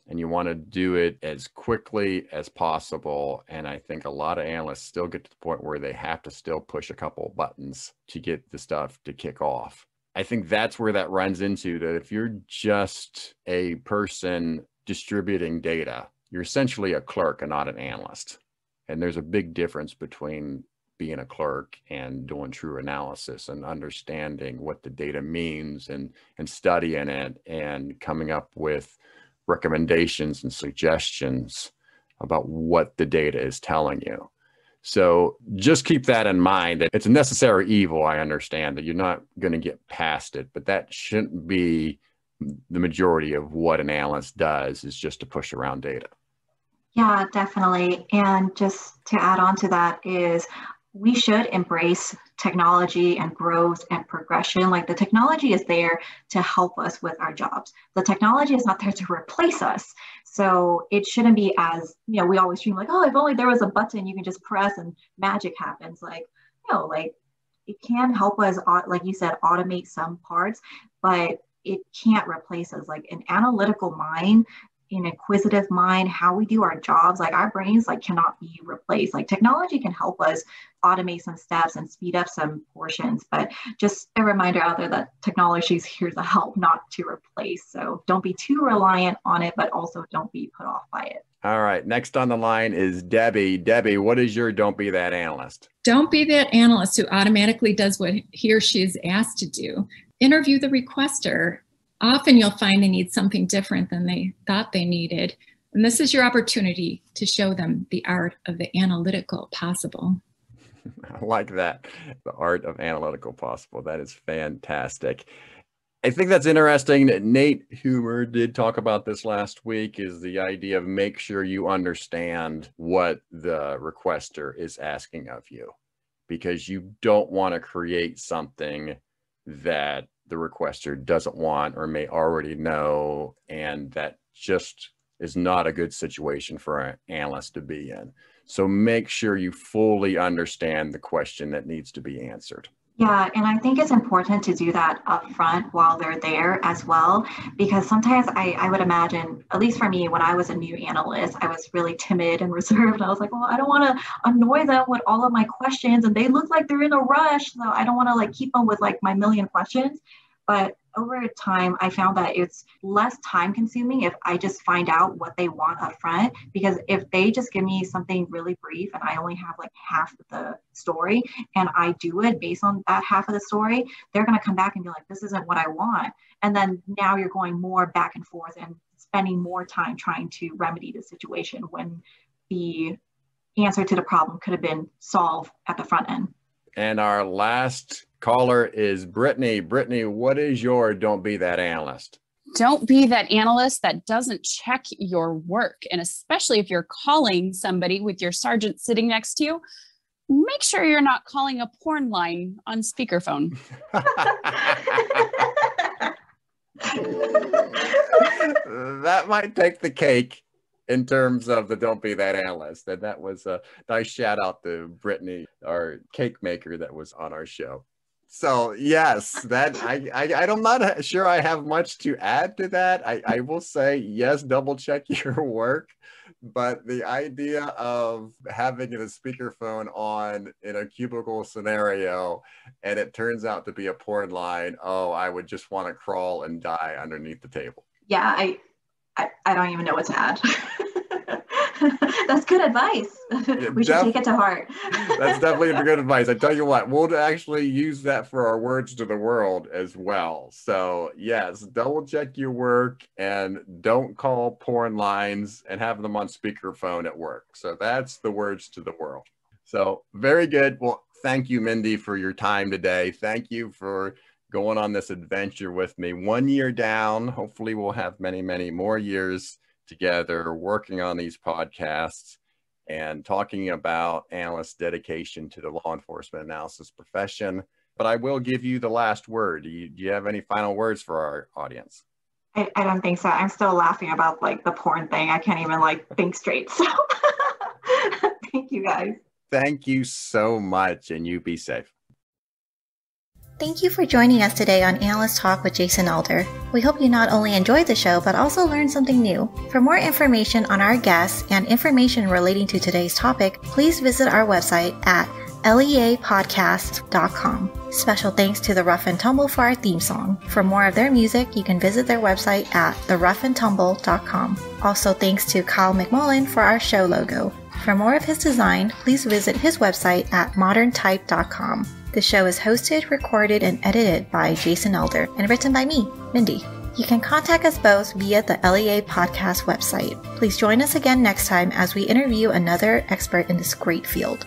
and you want to do it as quickly as possible. And I think a lot of analysts still get to the point where they have to still push a couple of buttons to get the stuff to kick off. I think that's where that runs into that. If you're just a person distributing data, you're essentially a clerk and not an analyst. And there's a big difference between being a clerk and doing true analysis and understanding what the data means and studying it and coming up with recommendations and suggestions about what the data is telling you. So just keep that in mind. That it's a necessary evil. I understand that you're not going to get past it, but that shouldn't be the majority of what an analyst does, is just to push around data. Yeah, definitely. And just to add on to that is we should embrace technology and growth and progression. Like, the technology is there to help us with our jobs. The technology is not there to replace us. So it shouldn't be as, we always dream like, oh, if only there was a button you can just press and magic happens. Like, like it can help us, like you said, automate some parts, but it can't replace us. Like an analytical mind, an inquisitive mind, how we do our jobs, like our brains cannot be replaced. Like technology can help us automate some steps and speed up some portions, but just a reminder out there that technology is here to help, not to replace. So don't be too reliant on it, but also don't be put off by it. All right. Next on the line is Debbie. Debbie, what is your Don't Be That Analyst? Don't be that analyst who automatically does what he or she is asked to do. Interview the requester. Often you'll find they need something different than they thought they needed. And this is your opportunity to show them the art of the analytical possible. I like that. The art of analytical possible. That is fantastic. I think that's interesting. Nate Huber did talk about this last week, is the idea of make sure you understand what the requester is asking of you, because you don't want to create something that the requester doesn't want or may already know, and that just is not a good situation for an analyst to be in. So make sure you fully understand the question that needs to be answered. Yeah, and I think it's important to do that up front while they're there as well, because sometimes I would imagine, at least for me, when I was a new analyst, I was really timid and reserved. I was like, well, I don't want to annoy them with all of my questions, and they look like they're in a rush, so I don't want to like keep them with like my million questions. But over time, I found that it's less time consuming if I just find out what they want up front, because if they just give me something really brief and I only have like half of the story and I do it based on that half of the story, they're going to come back and be like, this isn't what I want. And then now you're going more back and forth and spending more time trying to remedy the situation when the answer to the problem could have been solved at the front end. And our last caller is Brittany. Brittany, what is your don't be that analyst? Don't be that analyst that doesn't check your work. And especially if you're calling somebody with your sergeant sitting next to you, make sure you're not calling a porn line on speakerphone. That might take the cake in terms of the don't be that analyst. And that was a nice shout out to Brittany, our cake maker that was on our show. So yes, that I'm not sure I have much to add to that. I will say, yes, double check your work, but the idea of having a speakerphone on in a cubicle scenario and it turns out to be a porn line, oh, I would just want to crawl and die underneath the table. Yeah, I don't even know what to add. That's good advice. We should take it to heart. That's definitely good advice. I tell you what, we'll actually use that for our words to the world as well. So yes, double check your work and don't call porn lines and have them on speakerphone at work. So that's the words to the world. So very good. Well, thank you, Mindy, for your time today. Thank you for going on this adventure with me. 1 year down. Hopefully we'll have many, many more years together working on these podcasts and talking about analysts' dedication to the law enforcement analysis profession. But I will give you the last word. Do you have any final words for our audience? I don't think so. I'm still laughing about like the porn thing. I can't even like think straight. So thank you guys. Thank you so much, and you be safe. Thank you for joining us today on Analyst Talk with Jason Elder. We hope you not only enjoyed the show, but also learned something new. For more information on our guests and information relating to today's topic, please visit our website at LEAPodcasts.com. Special thanks to The Rough and Tumble for our theme song. For more of their music, you can visit their website at theroughandtumble.com. Also thanks to Kyle McMullen for our show logo. For more of his design, please visit his website at moderntype.com. The show is hosted, recorded, and edited by Jason Elder and written by me, Mindy. You can contact us both via the LEA Podcast website. Please join us again next time as we interview another expert in this great field.